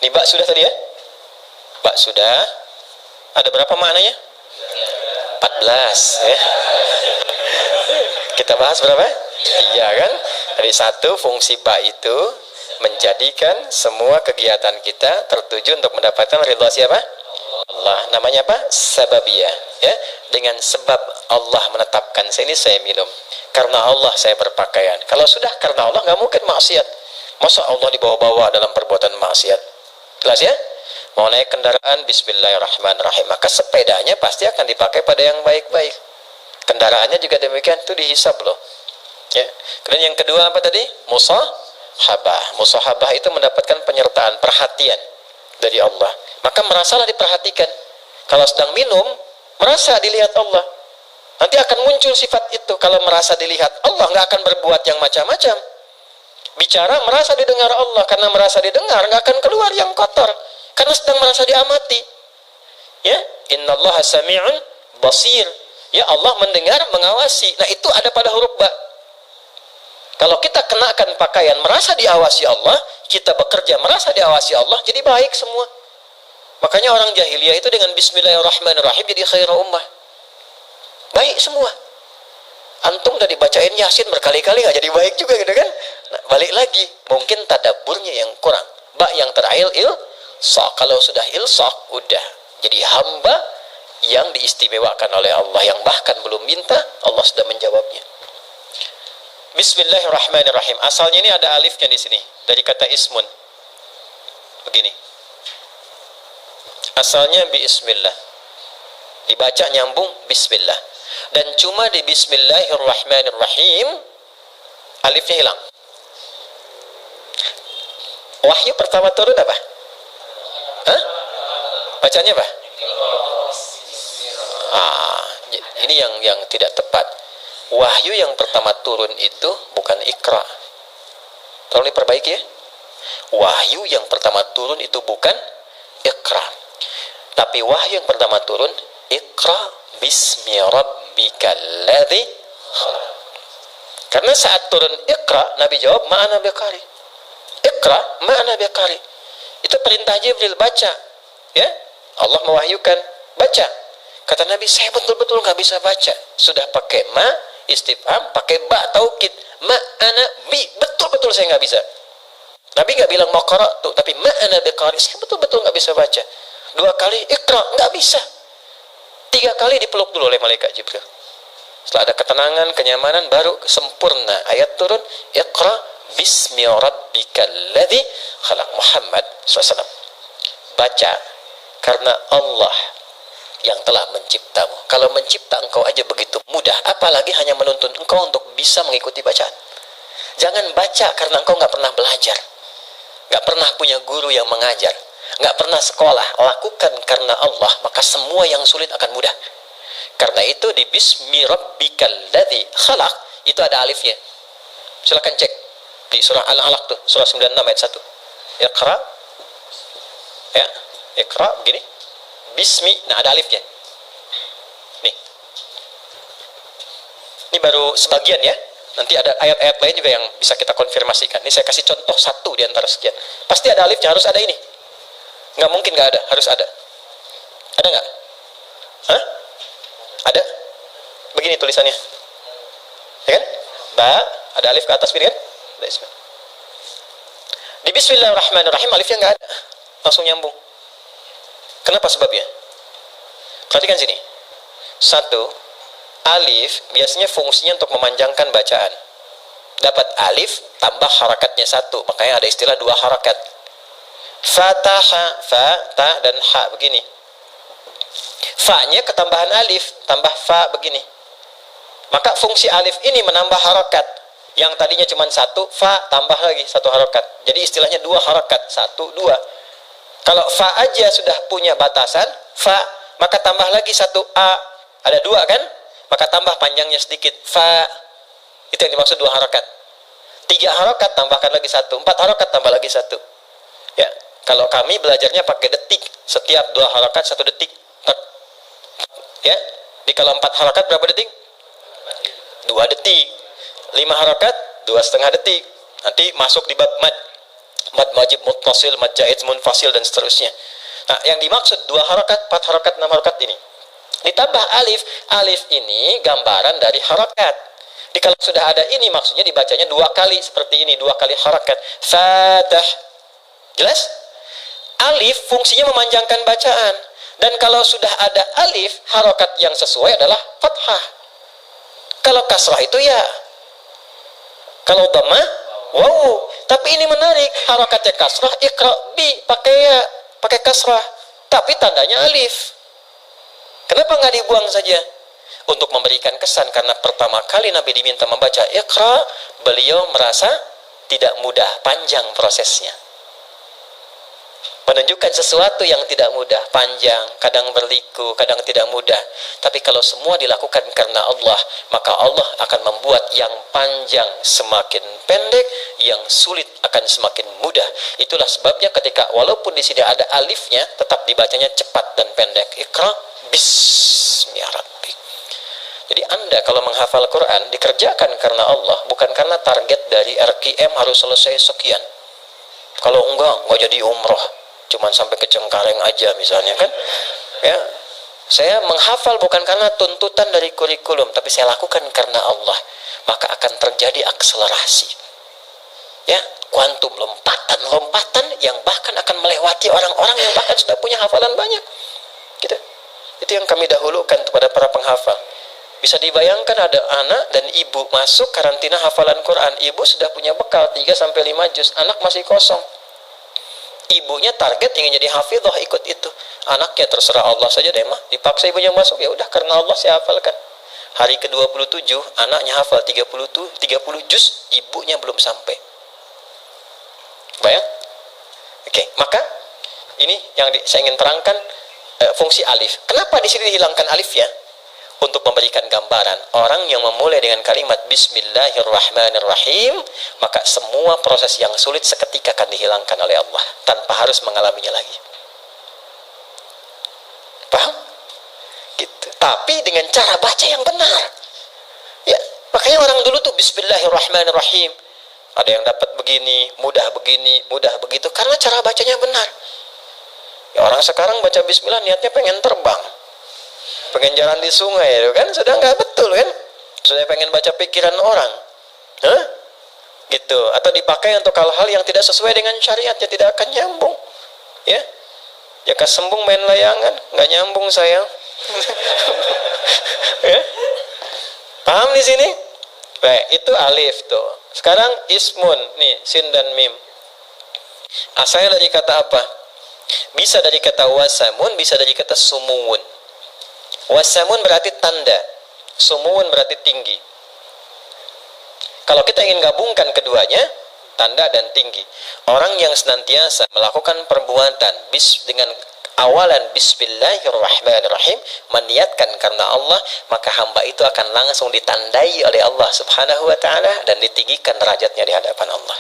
Ini bak sudah tadi ya? Bak sudah. Ada berapa maknanya? 14 ya. Kita bahas berapa? 3 kan? Dari satu, fungsi ba itu menjadikan semua kegiatan kita tertuju untuk mendapatkan ridha siapa? Allah. Namanya apa? Sababiyah ya. Dengan sebab Allah menetapkan ini saya minum, karena Allah saya berpakaian. Kalau sudah karena Allah nggak mungkin maksiat. Masa Allah dibawa-bawa dalam perbuatan maksiat? Jelas ya? Mau naik kendaraan, bismillahirrahmanirrahim, maka sepedanya pasti akan dipakai pada yang baik-baik. Kendaraannya juga demikian, itu dihisab loh ya. Kemudian yang kedua apa tadi? Musahabah. Musahabah itu mendapatkan penyertaan, perhatian dari Allah. Maka merasalah diperhatikan. Kalau sedang minum, merasa dilihat Allah. Nanti akan muncul sifat itu. Kalau merasa dilihat Allah, nggak akan berbuat yang macam-macam. Bicara, merasa didengar Allah. Karena merasa didengar, nggak akan keluar yang kotor. Karena sedang merasa diamati. Ya, innallaha sami'un basir. Ya, Allah mendengar, mengawasi. Nah, itu ada pada huruf ba. Kalau kita kenakan pakaian merasa diawasi Allah, kita bekerja merasa diawasi Allah, jadi baik semua. Makanya orang jahiliyah itu dengan bismillahirrahmanirrahim jadi khairul ummah. Baik semua. Antum udah dibacain Yasin berkali-kali nggak jadi baik juga gitu kan? Nah, balik lagi, mungkin tadabburnya yang kurang. Ba yang terakhir ilsaq. Kalau sudah ilsaq, udah jadi hamba yang diistimewakan oleh Allah, yang bahkan belum minta, Allah sudah menjawabnya. Bismillahirrahmanirrahim. Asalnya ini ada alifnya di sini dari kata ismun. Begini. Asalnya bismillah. Dibaca nyambung bismillah. Dan cuma di bismillahirrahmanirrahim alifnya hilang. Wahyu pertama turun apa? Hah? Bacanya apa? Ini yang tidak tepat. Wahyu yang pertama turun itu bukan Iqra. Tolong diperbaiki ya. Wahyu yang pertama turun itu bukan Iqra. Tapi wahyu yang pertama turun Iqra bismi rabbikal ladzi khalaq. Karena saat turun Iqra, Nabi jawab ma'ana biqari. Iqra ma'ana biqari. Itu perintah Jibril, baca. Ya, Allah mewahyukan, baca. Kata Nabi, saya betul-betul nggak bisa baca. Sudah pakai ma, istifham, pakai ba, taukid. Ma'ana bi, betul-betul saya nggak bisa. Nabi nggak bilang mau qara'tu, tapi ma'ana biqari, saya betul-betul nggak bisa baca. 2 kali Iqra, nggak bisa. 3 kali dipeluk dulu oleh malaikat Jibril. Setelah ada ketenangan, kenyamanan, baru sempurna ayat turun. Iqra bismi rabbikal ladzi khalaq. Muhammad SAW, baca karena Allah yang telah menciptamu. Kalau mencipta engkau aja begitu mudah, apalagi hanya menuntun engkau untuk bisa mengikuti bacaan. Jangan baca karena engkau nggak pernah belajar, nggak pernah punya guru yang mengajar, nggak pernah sekolah. Lakukan karena Allah, maka semua yang sulit akan mudah. Karena itu di bismi rabbikal ladzi khalaq itu ada alifnya. Silakan cek di surah Al-Alaq tuh, surah 96 ayat 1. Iqra, ya, Iqra begini. Bismi, nah ada alifnya. Nih. Ini baru sebagian ya. Nanti ada ayat-ayat lain juga yang bisa kita konfirmasikan. Ini saya kasih contoh satu di antara sekian. Pasti ada alifnya, harus ada ini. Nggak mungkin nggak ada, harus ada. Ada nggak? Hah? Ada? Begini tulisannya. Ya kan? Ba, ada alif ke atas begini kan? Di bismillahirrahmanirrahim alifnya nggak ada. Langsung nyambung. Kenapa sebabnya? Perhatikan sini. 1, alif biasanya fungsinya untuk memanjangkan bacaan. Dapat alif tambah harakatnya 1, makanya ada istilah 2 harakat. Fataha, fa, ta, dan ha begini. Fa-nya ketambahan alif, tambah fa begini. Maka fungsi alif ini menambah harakat. Yang tadinya cuma 1, fa tambah lagi 1 harakat. Jadi istilahnya 2 harakat, 1, 2. Kalau fa aja sudah punya batasan, fa, maka tambah lagi 1 a, ada 2 kan? Maka tambah panjangnya sedikit, fa. Itu yang dimaksud 2 harakat. 3 harakat tambahkan lagi 1, 4 harakat tambah lagi 1. Ya, kalau kami belajarnya pakai detik, setiap 2 harakat 1 detik. Ya, di kalau 4 harakat berapa detik? 2 detik. 5 harakat 2,5 detik. Nanti masuk di bab mad. Mad wajib muttasil, mad jaiz munfasil, dan seterusnya. Nah, yang dimaksud 2 harakat, 4 harakat, 6 harakat ini. Ditambah alif. Alif ini gambaran dari harakat. Jadi kalau sudah ada ini maksudnya dibacanya 2 kali seperti ini, 2 kali harakat. Fatah. Jelas? Alif fungsinya memanjangkan bacaan. Dan kalau sudah ada alif, harakat yang sesuai adalah fathah. Kalau kasrah itu ya. Kalau dhammah, wow. Tapi ini menarik, harakatnya kasrah, iqra bi pakai ya, pakai kasrah. Tapi tandanya alif. Kenapa nggak dibuang saja? Untuk memberikan kesan, karena pertama kali Nabi diminta membaca iqra, beliau merasa tidak mudah, panjang prosesnya. Menunjukkan sesuatu yang tidak mudah, panjang, kadang berliku, kadang tidak mudah. Tapi kalau semua dilakukan karena Allah, maka Allah akan membuat yang panjang semakin pendek, yang sulit akan semakin mudah. Itulah sebabnya ketika walaupun di sini ada alifnya, tetap dibacanya cepat dan pendek. Iqra bismi rabbik. Jadi Anda kalau menghafal Quran dikerjakan karena Allah, bukan karena target dari RKM harus selesai sekian. Kalau enggak jadi umroh, cuman sampai ke Cengkareng aja misalnya kan. Ya, saya menghafal bukan karena tuntutan dari kurikulum, tapi saya lakukan karena Allah, maka akan terjadi akselerasi. Ya, kuantum, lompatan yang bahkan akan melewati orang-orang yang bahkan sudah punya hafalan banyak. Gitu. Itu yang kami dahulukan kepada para penghafal. Bisa dibayangkan ada anak dan ibu masuk karantina hafalan Quran. Ibu sudah punya bekal 3-5 juz, anak masih kosong. Ibunya target ingin jadi hafidhah, ikut itu. Anaknya terserah Allah saja deh mah. Dipaksa ibunya masuk, ya udah karena Allah saya hafalkan. Hari ke-27 anaknya hafal 30 juz, ibunya belum sampai. Bayang? Oke, maka ini yang saya ingin terangkan, fungsi alif. Kenapa di sini dihilangkan alif ya? Untuk memberikan gambaran, orang yang memulai dengan kalimat Bismillahirrahmanirrahim, maka semua proses yang sulit seketika akan dihilangkan oleh Allah tanpa harus mengalaminya lagi. Paham? Gitu. Tapi dengan cara baca yang benar. Ya, makanya orang dulu tuh Bismillahirrahmanirrahim. Ada yang dapat begini, mudah begitu, karena cara bacanya benar. Ya, orang sekarang baca Bismillah niatnya pengen terbang, pengen jalan di sungai, kan sudah nggak betul kan? Sudah pengen baca pikiran orang, gitu. Atau dipakai untuk hal-hal yang tidak sesuai dengan syariatnya, tidak akan nyambung. Ya, jika sembung main layangan, nggak nyambung sayang. Ya, paham di sini? Baik, itu alif tuh. Sekarang ismun, nih sin dan mim. Asalnya dari kata apa? Bisa dari kata wasamun, bisa dari kata sumuwun. Wasamun berarti tanda, sumuwun berarti tinggi. Kalau kita ingin gabungkan keduanya, tanda dan tinggi. Orang yang senantiasa melakukan perbuatan dengan awalan Bismillahirrahmanirrahim, meniatkan karena Allah, maka hamba itu akan langsung ditandai oleh Allah Subhanahu wa ta'ala dan ditinggikan derajatnya di hadapan Allah.